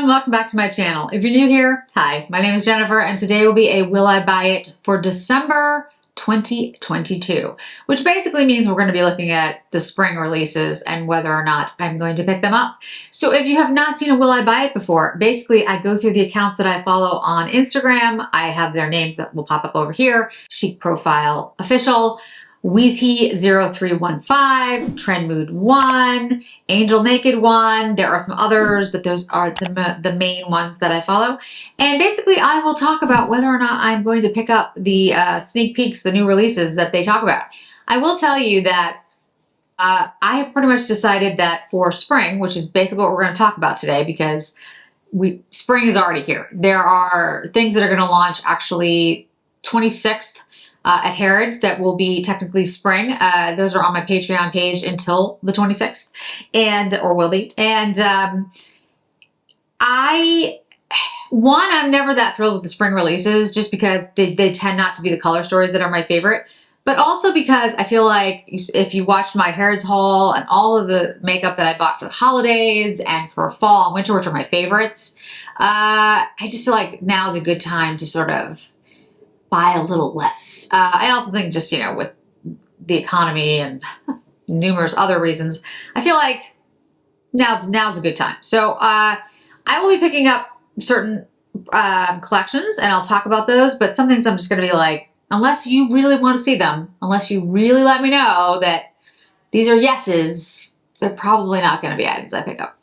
everyone, welcome back to my channel. If you're new here, hi, my name is Jennifer and today will be a Will I Buy It for December 2022, which basically means we're going to be looking at the spring releases and whether or not I'm going to pick them up. So if you have not seen a Will I Buy It before, basically I go through the accounts that I follow on Instagram. I have their names that will pop up over here: Chic Profile Official, Weezy0315, Trend Mood 1, Angel Naked 1. There are some others, but those are the main ones that I follow. And basically, I will talk about whether or not I'm going to pick up the sneak peeks, the new releases that they talk about. I will tell you that I have pretty much decided that for spring, which is basically what we're going to talk about today, because spring is already here. There are things that are going to launch actually 26th. At Harrods that will be technically spring. Those are on my Patreon page until the 26th, or will be. And I'm never that thrilled with the spring releases just because they tend not to be the color stories that are my favorite, but also because I feel like if you watched my Harrods haul and all of the makeup that I bought for the holidays and for fall and winter, which are my favorites, I just feel like now is a good time to sort of buy a little less. I also think just, with the economy and numerous other reasons, I feel like now's a good time. So I will be picking up certain collections and I'll talk about those, but some things I'm just going to be like, unless you really want to see them, unless you really let me know that these are yeses, they're probably not going to be items I pick up.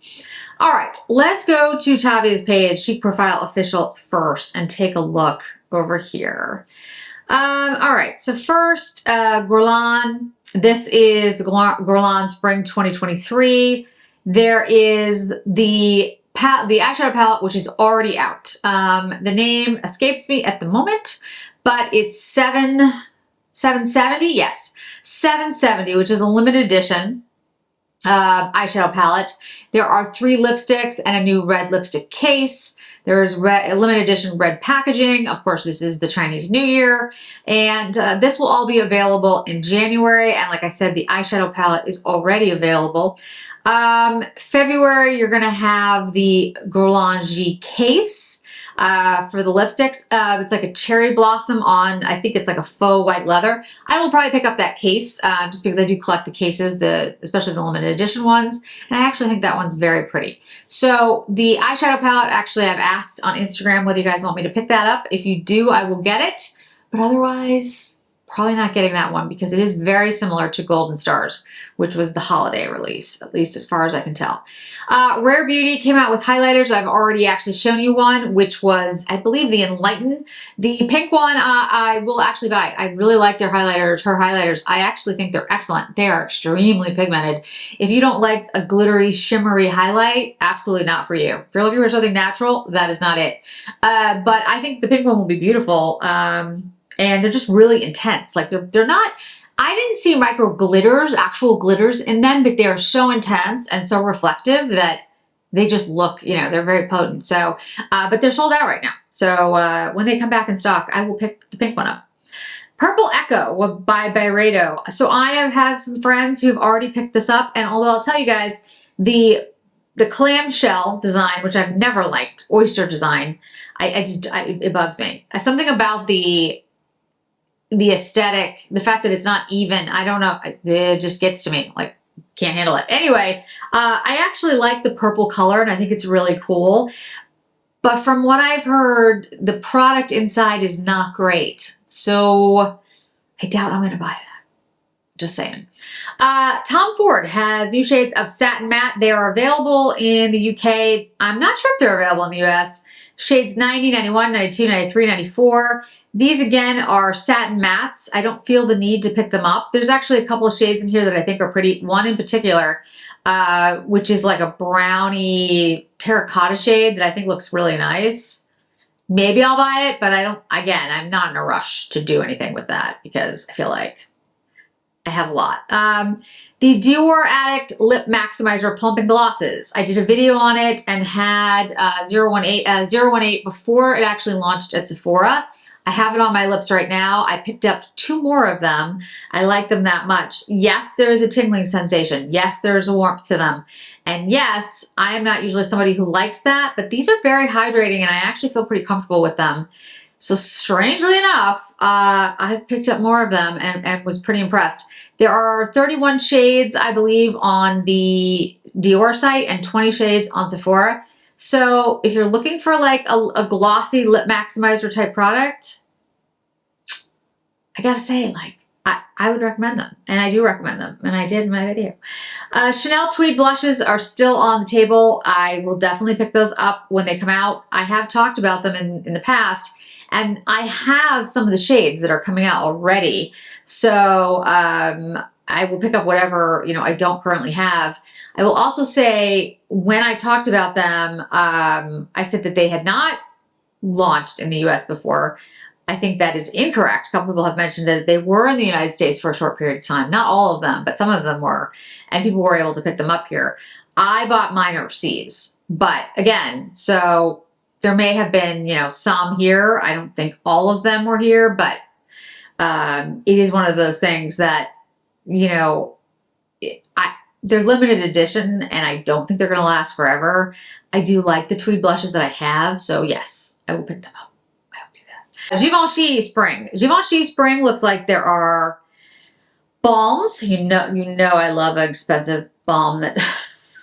All right, let's go to Tavia's page, Chic Profile Official, first and take a look over here. All right, so first, Guerlain. This is the Guerlain Spring 2023. There is the eyeshadow palette, which is already out. The name escapes me at the moment, but it's 770. Yes, 770, which is a limited edition eyeshadow palette. There are 3 lipsticks and a new red lipstick case. There's a limited edition red packaging. Of course, this is the Chinese New Year. And this will all be available in January. And like I said, the eyeshadow palette is already available. February, you're going to have the Guerlain G case for the lipsticks. It's like a cherry blossom on, I think it's like a faux white leather. I will probably pick up that case just because I do collect the cases, especially the limited edition ones. And I actually think that one's very pretty. So the eyeshadow palette, actually I've asked on Instagram whether you guys want me to pick that up. If you do, I will get it. But otherwise, probably not getting that one because it is very similar to Golden Stars, which was the holiday release, at least as far as I can tell. Rare Beauty came out with highlighters. I've already actually shown you one, which was, I believe, the Enlighten. The pink one I will actually buy. I really like their highlighters, her highlighters. I actually think they're excellent. They are extremely pigmented. If you don't like a glittery, shimmery highlight, absolutely not for you. If you're looking for something natural, that is not it. But I think the pink one will be beautiful. And they're just really intense. Like they're not, I didn't see micro glitters, actual glitters in them, but they are so intense and so reflective that they just look, they're very potent. So, but they're sold out right now. So when they come back in stock, I will pick the pink one up. Purple Echo by Byredo. So I have had some friends who have already picked this up. And although I'll tell you guys, the clamshell design, which I've never liked, oyster design, it bugs me. Something about the aesthetic, the fact that it's not even, I don't know, it just gets to me, like, can't handle it. Anyway, I actually like the purple color and I think it's really cool. But from what I've heard, the product inside is not great. So I doubt I'm going to buy that. Just saying. Tom Ford has new shades of Satin Matte. They are available in the UK. I'm not sure if they're available in the US. Shades 90, 91, 92, 93, 94. These again are satin mattes. I don't feel the need to pick them up. There's actually a couple of shades in here that I think are pretty. One in particular, which is like a brownie terracotta shade that I think looks really nice. Maybe I'll buy it, but I'm not in a rush to do anything with that because I feel like I have a lot. The Dior Addict Lip Maximizer Plumping Glosses. I did a video on it and had 018 before it actually launched at Sephora. I have it on my lips right now. I picked up 2 more of them. I like them that much. Yes, there is a tingling sensation. Yes, there is a warmth to them. And yes, I am not usually somebody who likes that, but these are very hydrating and I actually feel pretty comfortable with them. So strangely enough, I've picked up more of them and was pretty impressed. There are 31 shades, I believe, on the Dior site and 20 shades on Sephora. So if you're looking for like a glossy lip maximizer type product, I gotta say, like, I would recommend them. And I do recommend them. And I did in my video. Chanel Tweed blushes are still on the table. I will definitely pick those up when they come out. I have talked about them in the past. And I have some of the shades that are coming out already. So I will pick up whatever, I don't currently have. I will also say when I talked about them, I said that they had not launched in the US before. I think that is incorrect. A couple people have mentioned that they were in the United States for a short period of time. Not all of them, but some of them were. And people were able to pick them up here. I bought mine overseas. But again, so there may have been, some here. I don't think all of them were here, but it is one of those things that, they're limited edition and I don't think they're going to last forever. I do like the Tweed blushes that I have. So yes, I will pick them up. I will do that. Givenchy Spring. Givenchy Spring looks like there are balms. You know I love an expensive balm that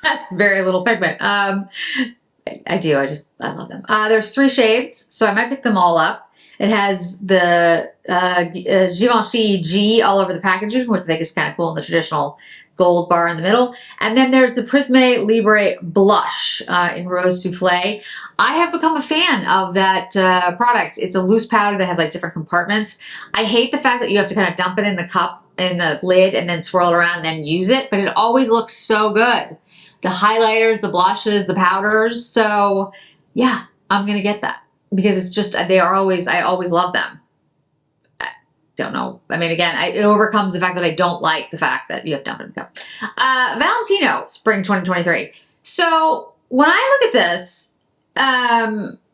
has very little pigment. I do. I love them. There's 3 shades, so I might pick them all up. It has the Givenchy G all over the packaging, which I think is kind of cool, in the traditional gold bar in the middle. And then there's the Prisme Libre Blush in Rose Souffle. I have become a fan of that product. It's a loose powder that has like different compartments. I hate the fact that you have to kind of dump it in the cup, in the lid, and then swirl it around and then use it, but it always looks so good. The highlighters, the blushes, the powders. So yeah, I'm going to get that because it's just, I always love them. I don't know. I mean, again, it overcomes the fact that I don't like the fact that you have to dump it in the cup. Valentino Spring 2023. So when I look at this,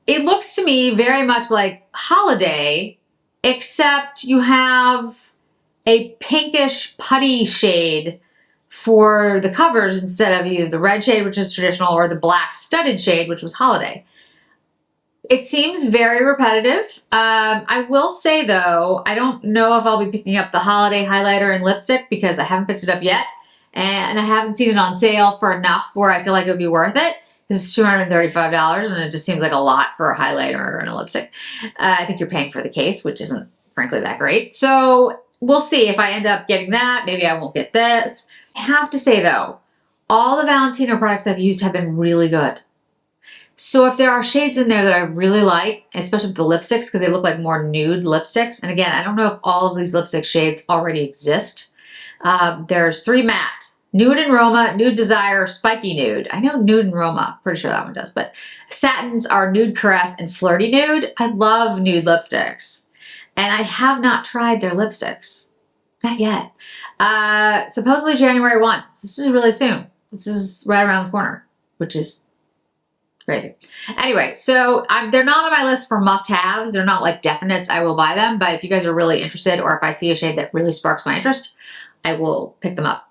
it looks to me very much like holiday, except you have a pinkish putty shade for the covers instead of either the red shade, which is traditional, or the black studded shade, which was holiday. It seems very repetitive. I will say though, I don't know if I'll be picking up the holiday highlighter and lipstick because I haven't picked it up yet. And I haven't seen it on sale for enough where I feel like it would be worth it. This is $235 and it just seems like a lot for a highlighter and a lipstick. I think you're paying for the case, which isn't frankly that great. So we'll see if I end up getting that. Maybe I won't get this. I have to say though, all the Valentino products I've used have been really good. So if there are shades in there that I really like, especially with the lipsticks, because they look like more nude lipsticks. And again, I don't know if all of these lipstick shades already exist. There's 3 matte, Nude and Roma, Nude Desire, Spiky Nude. I know Nude and Roma, pretty sure that one does, but satins are Nude Caress and Flirty Nude. I love nude lipsticks. And I have not tried their lipsticks. Not yet. Supposedly January 1. So this is really soon. This is right around the corner, which is crazy. Anyway, so they're not on my list for must-haves. They're not like definites. I will buy them. But if you guys are really interested or if I see a shade that really sparks my interest, I will pick them up.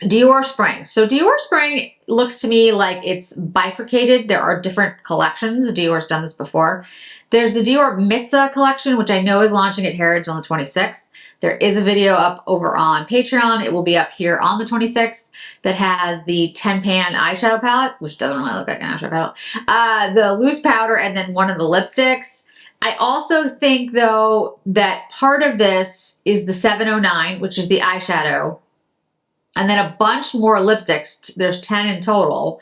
Dior Spring. So Dior Spring looks to me like it's bifurcated. There are different collections. Dior's done this before. There's the Dior Mitza collection, which I know is launching at Harrods on the 26th. There is a video up over on Patreon. It will be up here on the 26th that has the 10-pan eyeshadow palette, which doesn't really look like an eyeshadow palette, the loose powder, and then one of the lipsticks. I also think, though, that part of this is the 709, which is the eyeshadow, and then a bunch more lipsticks. There's 10 in total.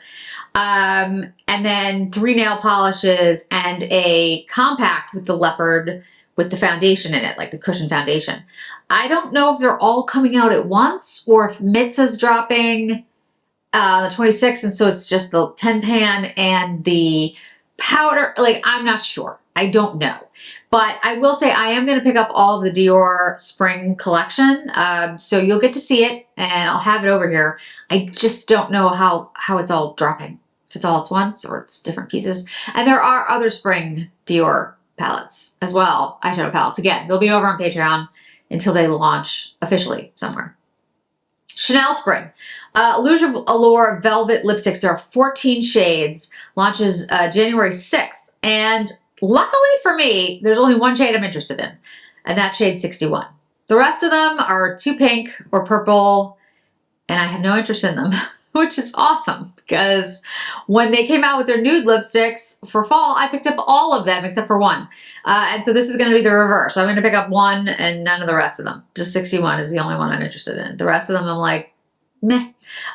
And then 3 nail polishes and a compact with the leopard with the foundation in it, like the cushion foundation. I don't know if they're all coming out at once or if Mitza's dropping the 26th, and so it's just the 10-pan and the powder. Like, I'm not sure. I don't know. But I will say I am going to pick up all of the Dior Spring collection. So you'll get to see it, and I'll have it over here. I just don't know how it's all dropping. If it's all at once or it's different pieces. And there are other Spring Dior palettes as well, eyeshadow palettes. Again, they'll be over on Patreon until they launch officially somewhere. Chanel Spring. Illuge of Allure Velvet Lipsticks. There are 14 shades. Launches January 6th. And luckily for me, there's only one shade I'm interested in, and that's shade 61. The rest of them are too pink or purple, and I have no interest in them, which is awesome because when they came out with their nude lipsticks for fall, I picked up all of them except for one. And so this is going to be the reverse. I'm going to pick up one and none of the rest of them. Just 61 is the only one I'm interested in. The rest of them I'm like, meh.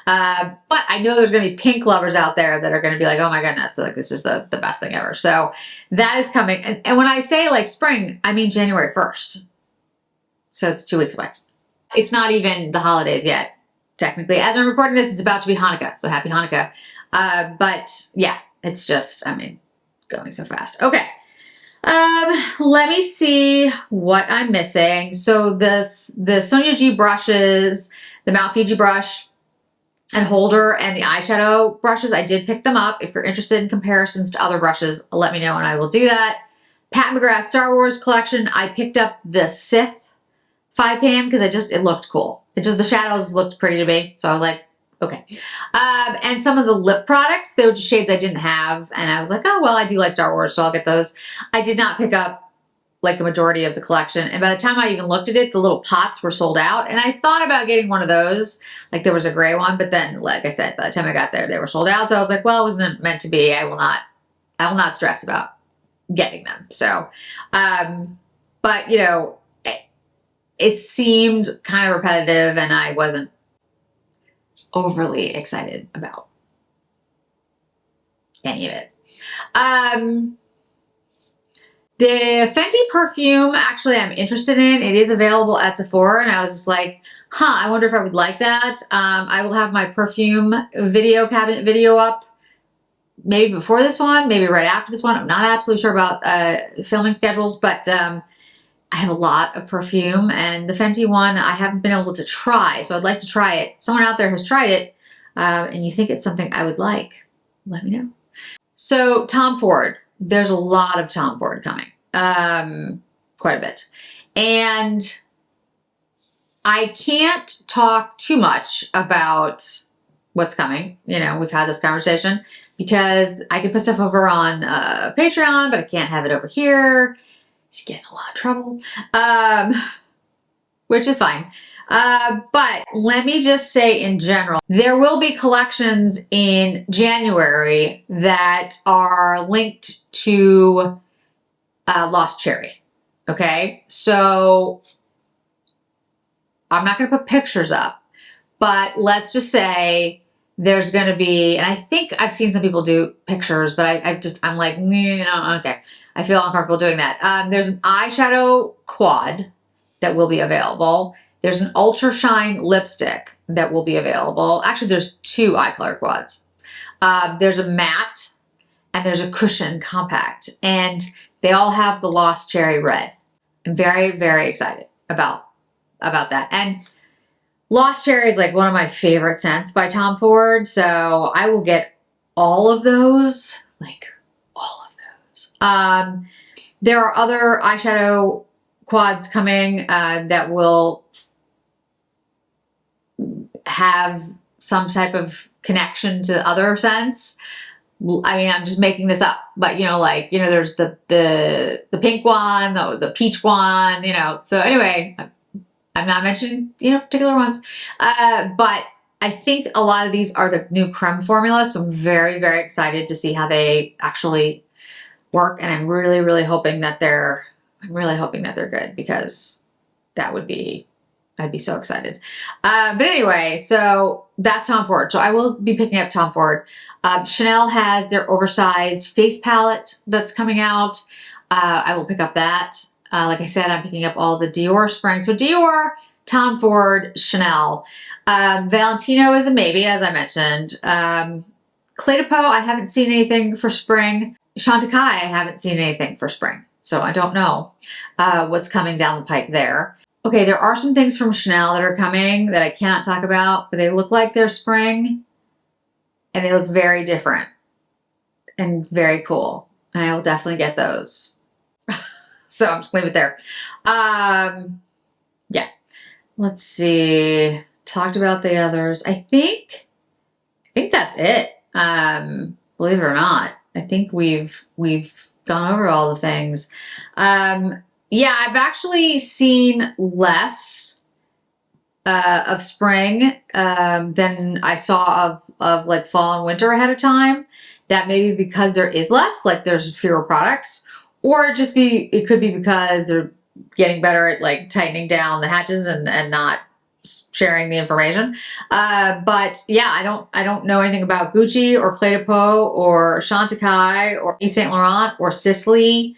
But I know there's going to be pink lovers out there that are going to be like, oh my goodness, like this is the best thing ever. So that is coming. And when I say like spring, I mean January 1st. So it's 2 weeks away. It's not even the holidays yet, technically. As I'm recording this, it's about to be Hanukkah. So happy Hanukkah. But yeah, it's just, I mean, going so fast. Okay. Let me see what I'm missing. So the Sonia G brushes, the Mount Fiji brush and holder, and the eyeshadow brushes, I did pick them up. If you're interested in comparisons to other brushes, let me know and I will do that. Pat McGrath Star Wars collection, I picked up the Sith 5-pan because it looked cool. The shadows looked pretty to me. So I was like, okay. And some of the lip products, they were just shades I didn't have. And I was like, oh, well, I do like Star Wars, so I'll get those. I did not pick up like a majority of the collection. And by the time I even looked at it, the little pots were sold out. And I thought about getting one of those. Like there was a gray one, but then, like I said, by the time I got there, they were sold out. So I was like, well, it wasn't meant to be. I will not stress about getting them. So, but you know, it seemed kind of repetitive and I wasn't overly excited about any of it. The Fenty perfume, actually, I'm interested in. It is available at Sephora, and I was just like, I wonder if I would like that. I will have my perfume video cabinet video up maybe before this one, maybe right after this one. I'm not absolutely sure about filming schedules, but I have a lot of perfume, and the Fenty one I haven't been able to try, so I'd like to try it. If someone out there has tried it, and you think it's something I would like, let me know. So Tom Ford, there's a lot of Tom Ford coming, quite a bit. And I can't talk too much about what's coming. You know, we've had this conversation because I could put stuff over on Patreon, but I can't have it over here. He's getting a lot of trouble, which is fine. But let me just say in general, there will be collections in January that are linked to Lost Cherry. Okay, so I'm not going to put pictures up, but let's just say there's going to be, and I think I've seen some people do pictures, but I'm like, no, okay. I feel uncomfortable doing that. There's an eyeshadow quad that will be available. There's an Ultra Shine lipstick that will be available. Actually, there's 2 eye color quads. There's a matte and there's a cushion compact, and they all have the Lost Cherry red. I'm very, very excited about that. And Lost Cherry is like one of my favorite scents by Tom Ford, so I will get all of those, like all of those. There are other eyeshadow quads coming that will have some type of connection to other scents. I mean, I'm just making this up, but there's the pink one, the peach one, so anyway, I'm not mentioning, particular ones, but I think a lot of these are the new creme formula, so I'm very, very excited to see how they actually work, and I'm really, really hoping that they're good, because I'd be so excited. But anyway, so that's Tom Ford. So I will be picking up Tom Ford. Chanel has their oversized face palette that's coming out. I will pick up that. Like I said, I'm picking up all the Dior spring. So Dior, Tom Ford, Chanel. Valentino is a maybe, as I mentioned. Clé de Peau, I haven't seen anything for spring. Chantecaille, I haven't seen anything for spring. So I don't know what's coming down the pike there. Okay, there are some things from Chanel that are coming that I cannot talk about, but they look like they're spring, and they look very different and very cool. And I will definitely get those. So I'm just gonna leave it there. Yeah. Let's see. Talked about the others. I think that's it. Believe it or not, I think we've gone over all the things. Yeah, I've actually seen less of spring than I saw of like fall and winter ahead of time. That may be because there is less, like there's fewer products, or it could be because they're getting better at like tightening down the hatches and not sharing the information. But yeah, I don't know anything about Gucci or Clé de Peau or Chantecaille or Yves Saint Laurent or Sisley.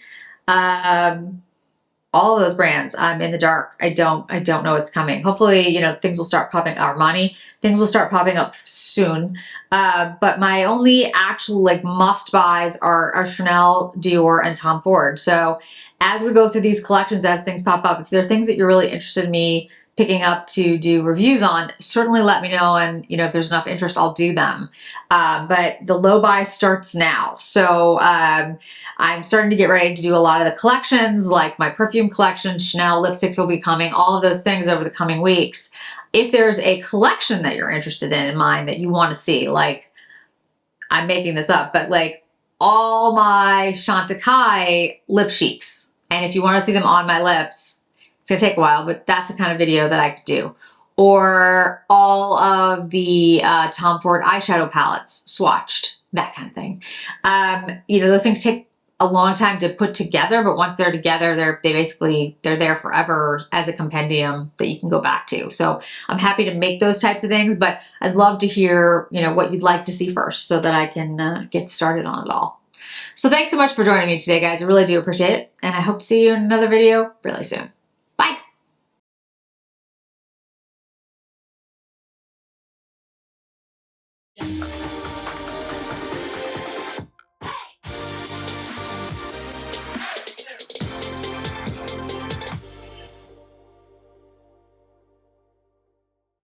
All of those brands, I'm in the dark. I don't know what's coming. Hopefully, you know, things will start popping. Armani, things will start popping up soon. But my only actual like must buys are Chanel, Dior, and Tom Ford. So as we go through these collections, as things pop up, if there are things that you're really interested in me picking up to do reviews on, certainly let me know. And you know, if there's enough interest, I'll do them. But the low buy starts now. So I'm starting to get ready to do a lot of the collections, like my perfume collection, Chanel lipsticks will be coming, all of those things over the coming weeks. If there's a collection that you're interested in mind that you want to see, like I'm making this up, but like all my Chantecaille lip cheeks. And if you want to see them on my lips, it's going to take a while, but that's the kind of video that I could do. Or all of the Tom Ford eyeshadow palettes swatched, that kind of thing. You know, those things take a long time to put together, but once they're together, they're there forever as a compendium that you can go back to. So I'm happy to make those types of things, but I'd love to hear, you know, what you'd like to see first so that I can get started on it all. So thanks so much for joining me today, guys. I really do appreciate it. And I hope to see you in another video really soon.